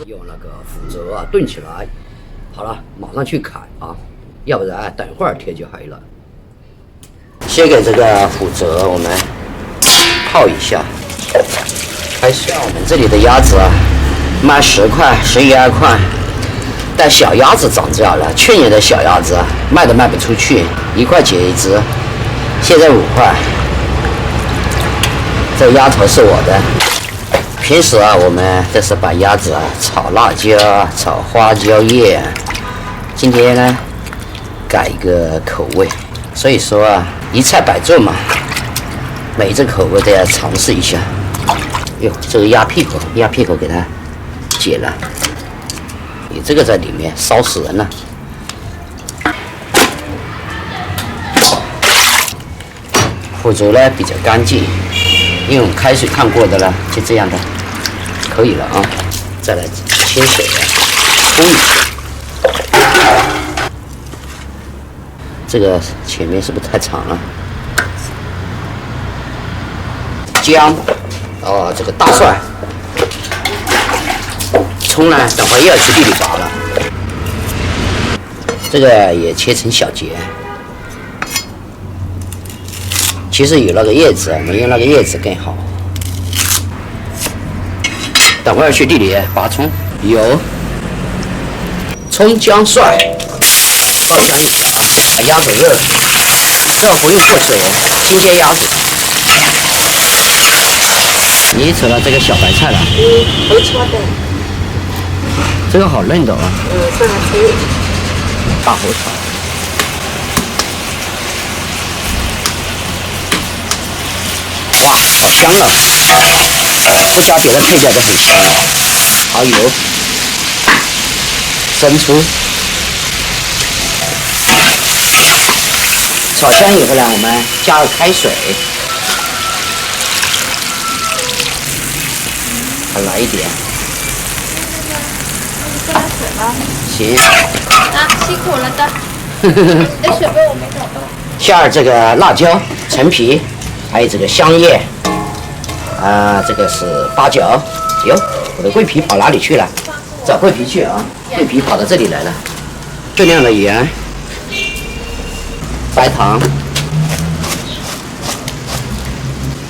用那个腐折啊炖起来。好了，马上去砍啊，要不然等会儿贴就黑了。先给这个腐折我们泡一下，开始。像我们这里的鸭子啊，卖10块、11、2块，但小鸭子涨价了。去年的小鸭子卖都卖不出去，1块钱一只，现在5块。这鸭头是我的。平时啊，我们这是把鸭子啊炒辣椒、炒花椒叶。今天呢，改一个口味，所以说啊，一菜百做嘛，每一种口味都要尝试一下。哟，这个鸭屁股给它解了，你这个在里面烧死人了。腐竹呢比较干净，用开水烫过的了，就这样的，可以了啊。再来清水冲一下。这个前面是不是太长了？姜，哦，这个大蒜，葱呢，等会又要去地里拔了。这个也切成小节。其实有那个叶子，没用那个叶子更好。等会儿去地里拔葱，油、葱、姜、蒜，爆香一下啊！把鸭子热，这不用过水，新鲜鸭子。你扯了这个小白菜了？没切的。这个好嫩的啊。这个切。大火炒。哇，好香啊！不加别的配料都很香啊。蚝油、生抽，炒香以后呢，我们加入开水，再来一点。再来水了。行。啊，辛苦了的。你的水杯我没找到。下入这个辣椒、陈皮，还有这个香叶，这个是八角。哟，我的桂皮跑哪里去了？找桂皮去啊！桂皮跑到这里来了。适量的盐、白糖，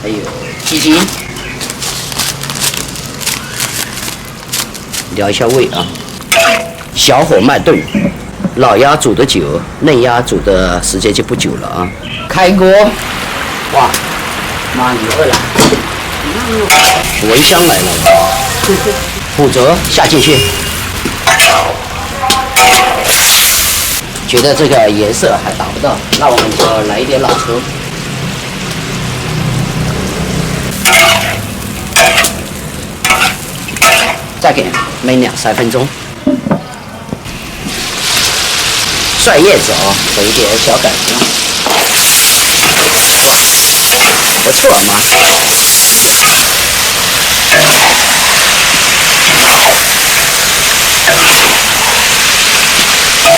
还有鸡精，调一下味啊。小火慢炖。老鸭煮的久，嫩鸭煮的时间就不久了啊。开锅，哇，妈，你饿了？闻香来了，腐折下进去。觉得这个颜色还达不到，那我们就来一点老抽。再给焖2、3分钟。蒜叶子啊，有一点小改良，不错嘛。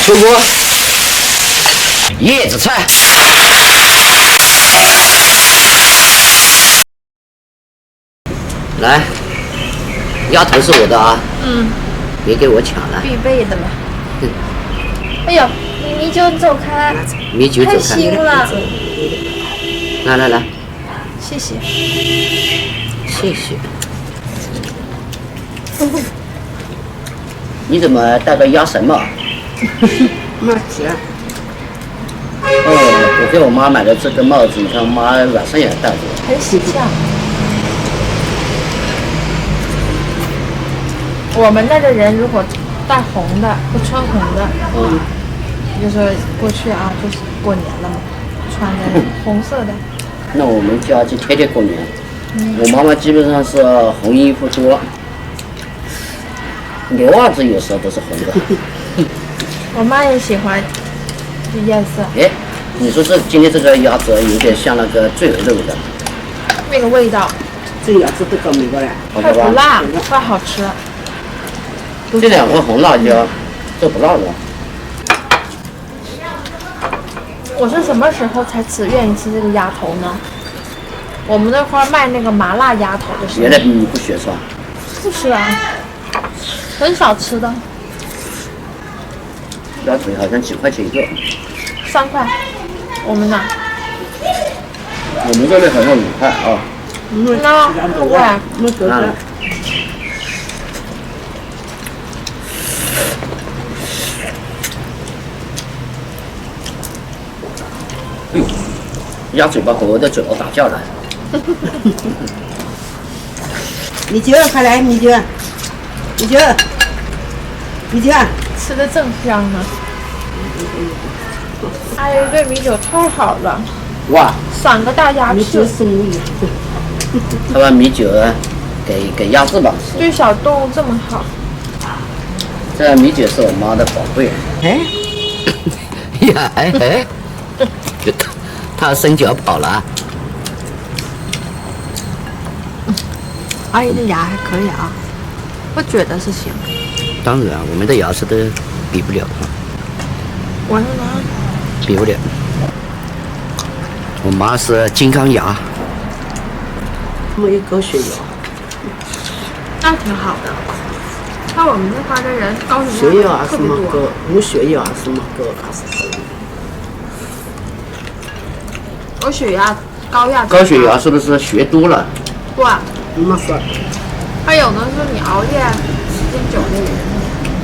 出锅，叶子菜，来，鸭头是我的啊，别给我抢了，必备的嘛。哎呦，米酒走开，米酒走开，太腥了。来，谢谢。谢谢。你怎么戴个鸭舌帽？帽子。哦，我给我妈买的这个帽子，你看我妈晚上也戴着。很喜庆。我们那个人如果戴红的，不穿红的，就是过去啊，就是过年了嘛，穿的红色的。那我们家就天天过年，我妈妈基本上是红衣服多，牛袜子有时候都是红的。我妈也喜欢这颜色。哎，你说今天这个鸭子有点像那个醉鹅肉的，那个味道。这鸭子都搞美国了，它不辣，怪好吃。这2个红辣椒，这不辣的。我是什么时候才愿意吃这个鸭头呢？我们那块卖那个麻辣鸭头的时候。原来你不学是吧？不是啊。很少吃的鸭腿好像几块钱一个， ，3块。我们那我们这里好像5块啊。那5块。没多少。哎呦，鸭嘴巴和我的嘴巴打架了。米酒，快来米酒，米酒，米酒。吃的正香呢。阿姨对米酒太好了，哇，3个大鸭米酒翅，送你。他把米酒给鸭翅膀吃。对小动物这么好。这米酒是我妈的宝贝。哎，呀哎哎，他伸脚跑了。阿姨的牙还可以啊，我觉得是行。当然，我们的牙齿都比不了他，完了吗？比不了。我妈是金刚牙。没有高血压，那挺好的。像我们这块的人高血血压压特别多。是么高，我血压是么高，还是高？我血压高压。高血压是不是学多了？对，没事。还有的是你熬夜时间久了，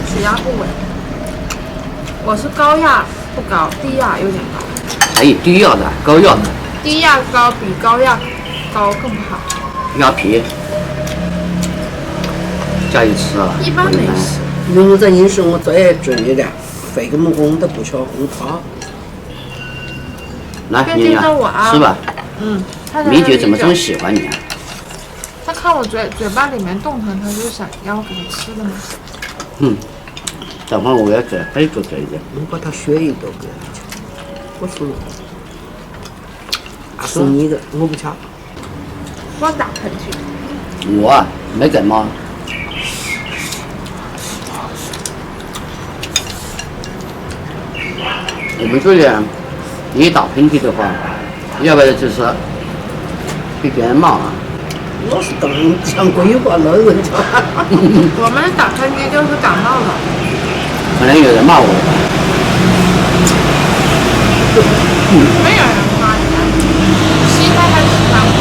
血压不稳。我是高压不高，低压有点高。还有低压的、高压的，低压高比高压高更不好。鸭皮，加油吃啊！一般没事。因为我在饮食我最爱注意的，肺跟我都不吃红汤。来，别妮妮盯着我啊吃吧。他在那米酒怎么这么里喜欢你啊？他看我嘴巴里面动弹，他就想要我给他吃的嘛。等会儿我要给黑狗给一点。我把他血液都给他吃，我说了，是你的，我不吃。光打喷嚏。我啊，没给吗？我们这里一打喷嚏的话，要不然就是被别人骂啊。老是当讲规划老人家。我们打喷嚏就是感冒了。可能有人骂我吧。没有人骂你，西太太喜欢我。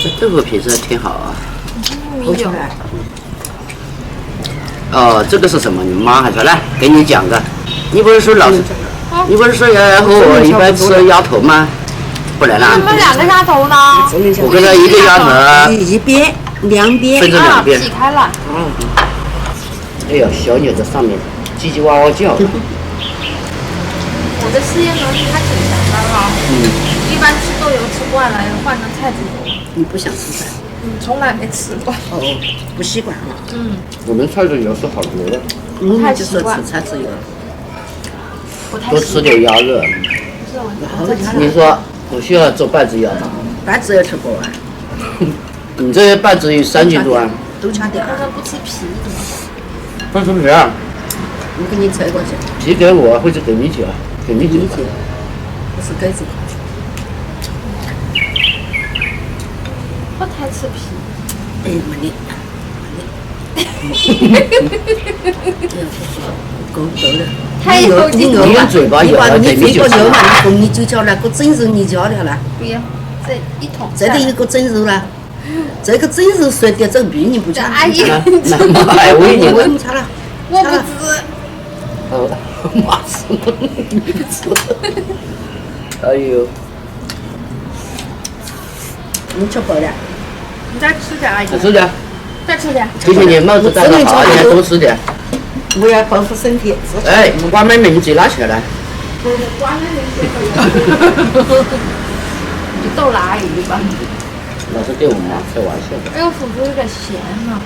这豆腐皮是挺好啊。米酒。哦，这个是什么？你妈还说来给你讲个，你不是说老是，你不是说要和我一般吃鸭头吗？不能啦你，们2个鸭头呢？我跟他一个鸭头一边两边分。成2边。劈开了。哎呀，小鸟在上面叽叽哇哇叫。我的适应能力还挺强的哈。一般吃豆油吃惯了，换成菜籽油。你不想吃菜？从来没吃过。哦，不习惯了。我们菜籽油是好油的，我们就是吃菜籽油。不太多吃点鸭肉。不是我你说我需要做半只鸭吗？半只要吃不完，你这半只有3斤多啊？都吃掉。他说不吃皮怎么？不吃皮啊？我给你拆过去。皮给我或者给米酒，给米酒吧。不是给子。不太吃皮。哎，没你。够了。太有劲了你用嘴巴咬了，你给米酒吃这个牛了，你红米酒叫了，给整肉你叫了啦。不要，这一桶。这里有个整肉啦，这个整肉说点整皮你不吃。阿姨，那妈还喂你我呢。不吃了。我不吃。妈死我！你吃。哎呦，你吃饱了？你再吃点，阿姨。再吃点。再吃点。谢谢你帽子戴得好，你还多吃点。我要保护身体。哎，把妹妹你嘴拿起来。你逗了阿姨吧。老是对我妈开玩笑的。这个腐竹有点咸呢。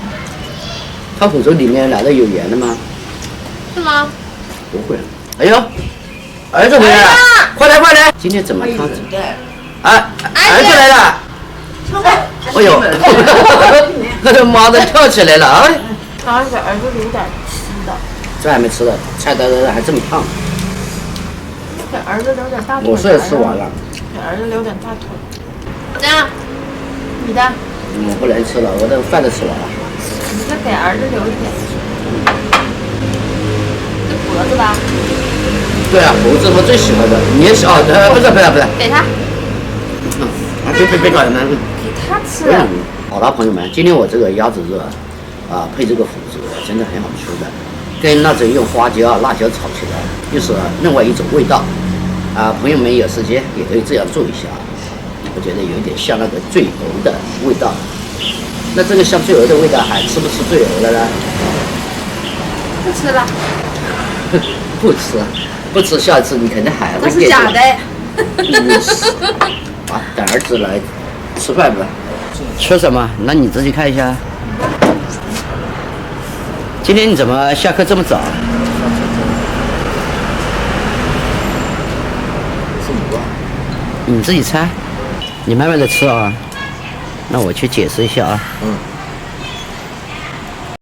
它腐竹里面难道有盐的吗？是吗？不会。哎呦，儿子回来了，快来快来！今天怎么他？啊，儿子来了！哎呦，妈的跳起来了啊！然后给儿子留点吃的。这还没吃的，菜单还这么烫。给儿子留点大腿。我是也吃完了。给儿子留点大腿。这样，你的。我不能吃了，我的饭都吃完了。你再给儿子留一点。这脖子吧？对啊，脖子我最喜欢的。你也喜哦？不是，给他，别搞了嘛。给他吃。好了，朋友们，今天我这个鸭子肉啊，配这个腐竹真的很好吃的，跟那种用花椒、辣椒炒起来又是另外一种味道啊。朋友们有时间也可以这样做一下，我觉得有点像那个醉鹅的味道。那这个像醉鹅的味道，还吃不吃醉鹅了呢？不吃了。不吃，下次你肯定还会这是假的。啊，等儿子来吃饭吧。吃什么？那你自己看一下。今天你怎么下课这么早？你自己猜，你慢慢的吃啊。那我去解释一下啊。